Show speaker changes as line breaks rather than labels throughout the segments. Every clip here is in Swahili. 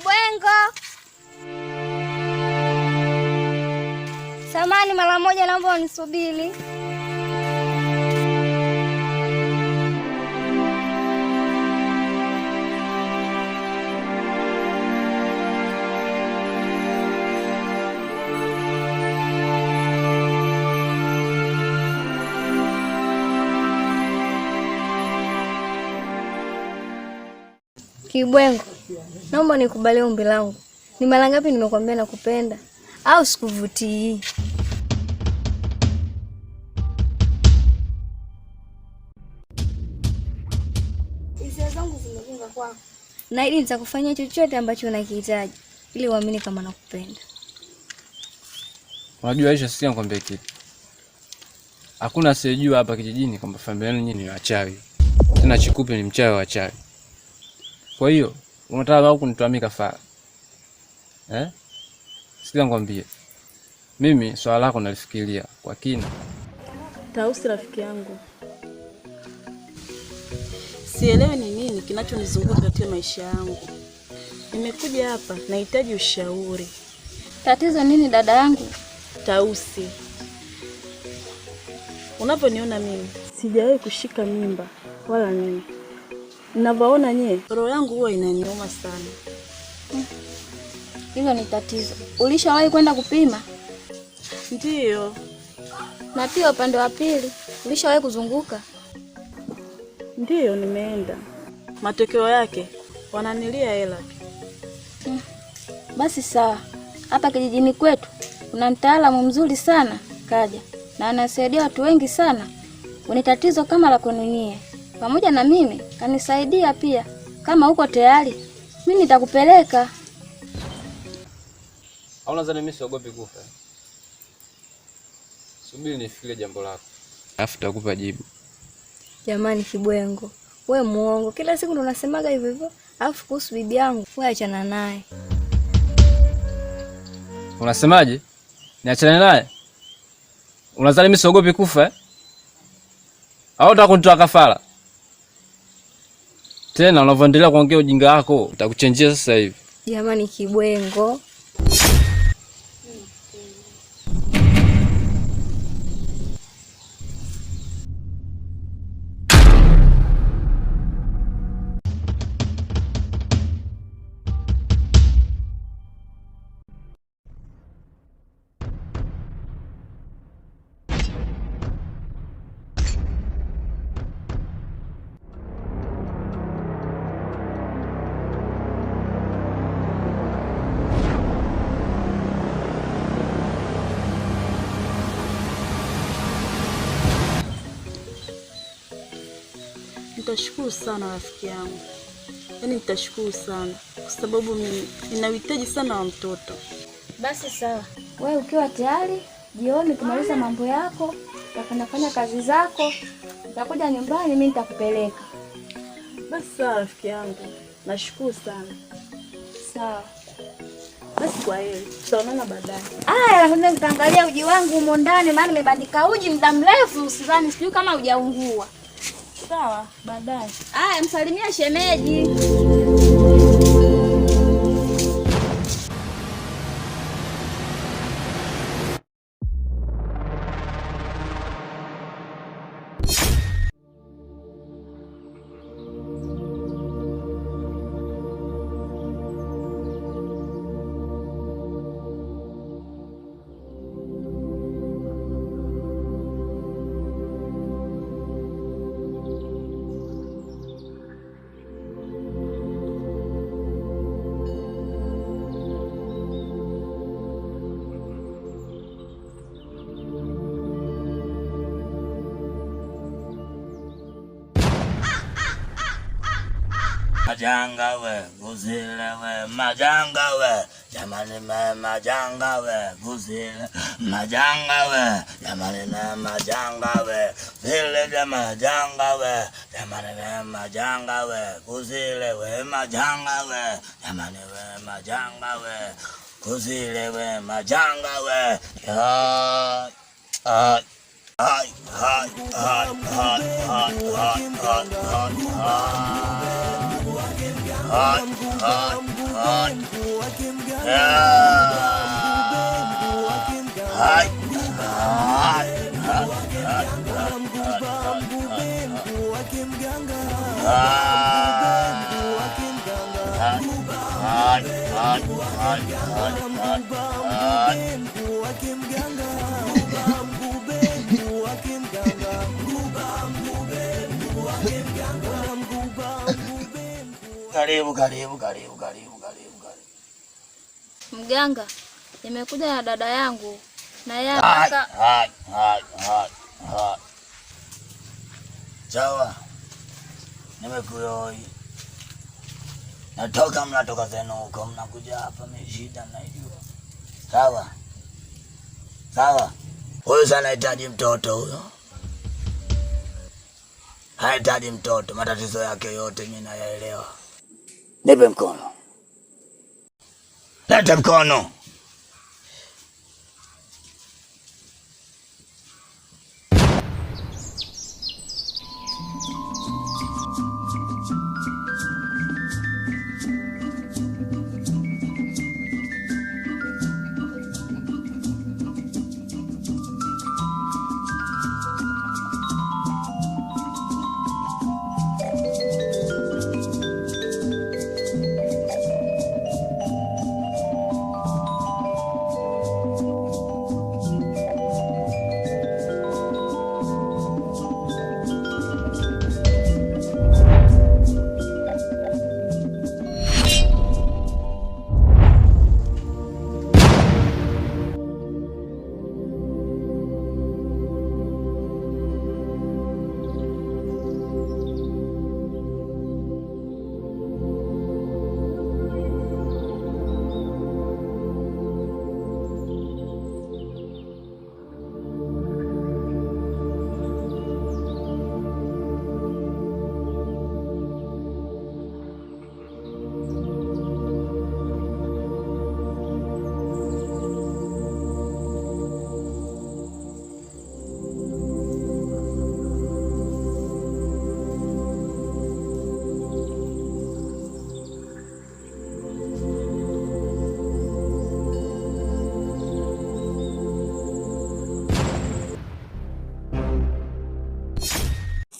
Kibwengo. Samani, mara moja naomba unisubiri. Kibwengo, naomba nikubalie ombi langu. Ni mara ngapi nimekwambia nakupenda? Au sikuvutii? Hisia zangu zimejenga kwako. Na ili nitakufanyia chochote ambacho unakihitaji ili uamini kama nakupenda.
Unajua Aisha, sisi nakwambia kitu. Hakuna asiyejua hapa kijijini kwamba familia yenu nyinyi ni wachawi. Tena Chikupe ni mchawi wa wachawi. Kwa hiyo, unataka kunitoa mimi kafara. Sikia nikwambie. Mimi swala lako nalifikiria kwa kina.
Tausi rafiki yangu. Sielewi ni nini kinachonizunguka katika maisha yangu. Nimekuja hapa nahitaji ushauri.
Tatizo nini dada yangu?
Tausi. Unaponiona mimi sijawahi kushika mimba wala nini. Ninavyoona nyie, roho yangu huwa inaniuma sana.
Hilo ni tatizo. Ulishawahi kwenda kupima?
Ndiyo.
Na pia upande wa pili, ulishawahi kuzunguka?
Ndiyo, nimeenda. Matokeo yake wananilia hela.
Basi sawa. Hapa kijijini kwetu kuna mtaalamu mzuri sana kaja na anasaidia watu wengi sana. Una tatizo kama la kununia. Pamoja na mimi kanisaidia pia. Kama uko tayari, mimi nitakupeleka.
Au nadhani mimi siogopi kufa. Subiri nifikirie jambo lako. Alafu nitakupa jibu.
Jamani Kibwengo, wewe muongo. Kila siku ndo unasemaga hivyo hivyo. Alafu kuhusu bibi yangu, wewe achana naye.
Unasemaje? Niachane naye? Unadhani mimi siogopi kufa? Au unataka kunitoa kafara? Tena unavyoendelea kuongea ujinga wako, utakuchenjea sasa hivi.
Jamani Kibwengo.
Nitashukuru sana rafiki yangu. Yaani nitashukuru sana kwa sababu mimi ninahitaji sana wa mtoto.
Basi sawa. Wewe ukiwa tayari, jioni kumaliza mambo yako, utafanya kazi zako, utakuja nyumbani mimi nitakupeleka.
Basi sawa rafiki yangu. Nashukuru sana.
Sawa.
Basi kwa heri. Tutaonana baadaye.
Nakwenda nitaangalia uji wangu humo ndani maana nimebandika uji muda mrefu, usizani sijui kama hujaungua.
Sawa, baadaye.
Msalimia shemeji.
Majanga we, guzile we, majanga we, jamani me majanga we, guzile, majanga we, jamani me majanga we, vile de majanga we, jamani me majanga we, guzile we, majanga we, jamani we majanga we, guzile we, majanga we, Karibu.
Mganga, nimekuja na dada yangu na yeye
sawa. Nimekuoi. Mnatoka zenu huko, mnakuja hapa meshida naijua. Sawa. Huyu sana anahitaji mtoto huyo. Hahitaji mtoto, matatizo yake yote mimi nayaelewa. Nipe mkono. Leta mkono.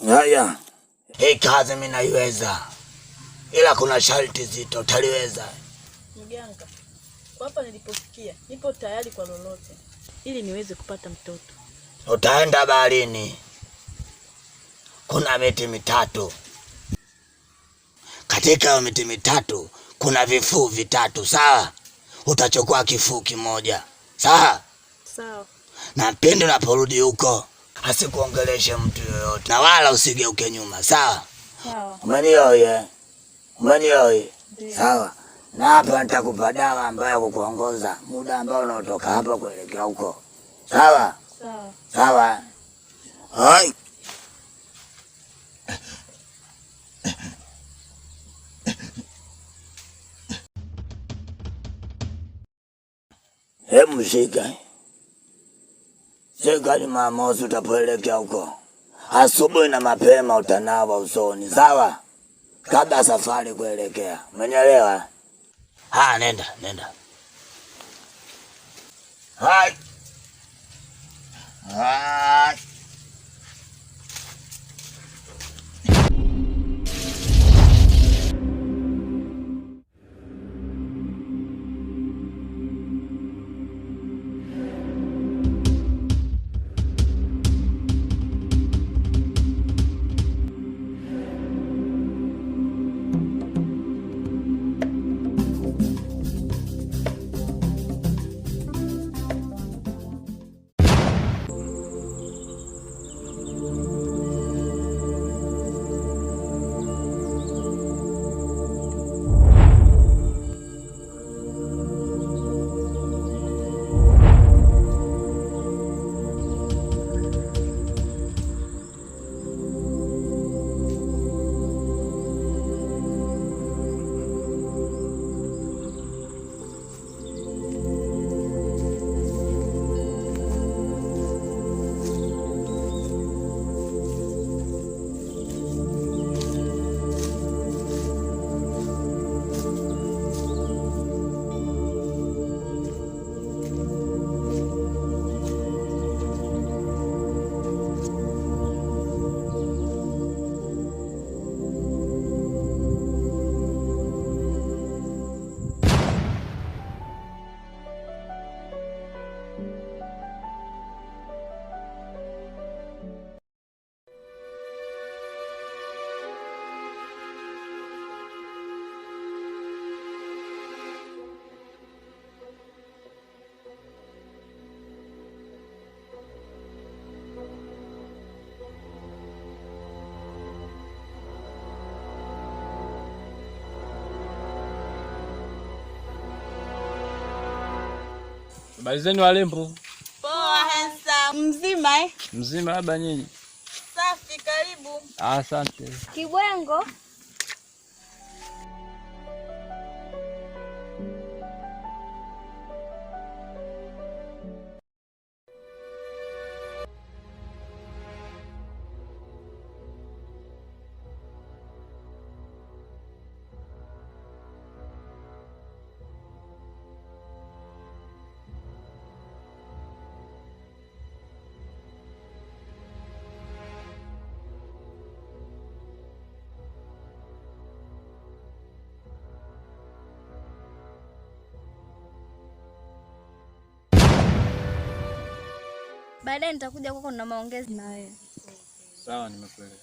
Haya, hii kazi mimi naiweza, ila kuna sharti zito. Utaliweza?
Mganga, kwa hapa nilipofikia, nipo tayari kwa lolote ili niweze kupata mtoto.
Utaenda baharini, kuna miti mitatu. Katika hiyo miti mitatu kuna vifuu vitatu, sawa? Utachukua kifuu kimoja, sawa?
Sawa.
Na pindi unaporudi huko asikuongeleshe mtu yoyote na wala usigeuke nyuma, sawa?
Sawa.
Umenielewa? Sawa. Na hapa nitakupa dawa ambayo kukuongoza muda ambao unaotoka hapa kuelekea huko. Sawa? Sawa. Hai. Hebu shika. Shika Jumamosi utapoelekea huko. Asubuhi na mapema utanawa usoni, sawa? Kabla safari kuelekea. Umenielewa? Nenda. Hai.
Habari zenu walembo?
Poa handsome. Mzima eh?
Mzima labda nyinyi?
Safi, karibu.
Asante.
Kibwengo. Baadaye nitakuja kwako na maongezi na wewe.
Sawa, nimekuelewa.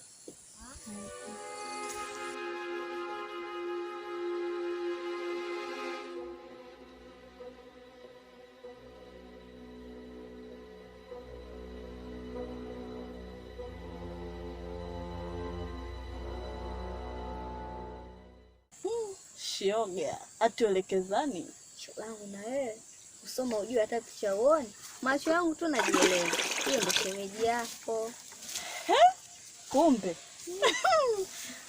Shoga, atuelekezani.
Shogangu na wewe. Usoma ujue hata picha uone. Macho yangu tu najielewa. Hiyo ndio shemeji yako.
Kumbe.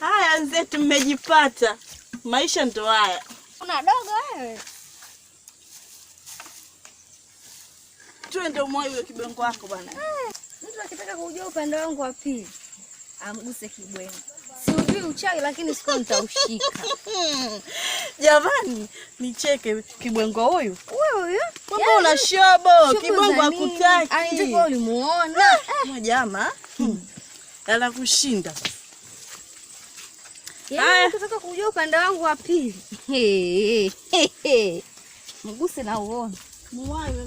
Haya nzetu mmejipata. Maisha ndo haya.
Una dogo wewe.
Twende umoe huyo kibwengo wako bwana.
Mtu akitaka kujua upande wangu wa pili, amguse kibwengo. Si ujui uchawi lakini siku nitaushika.
Jamani, nicheke kibwengo huyu.
Wewe
Kumbe una shobo, kibwengo hakutaki.
Anataka ulimuona.
Majama. Ala kushinda.
Yaani ukitaka kujua upande wangu wa pili. Mguse na uone.
Muwawe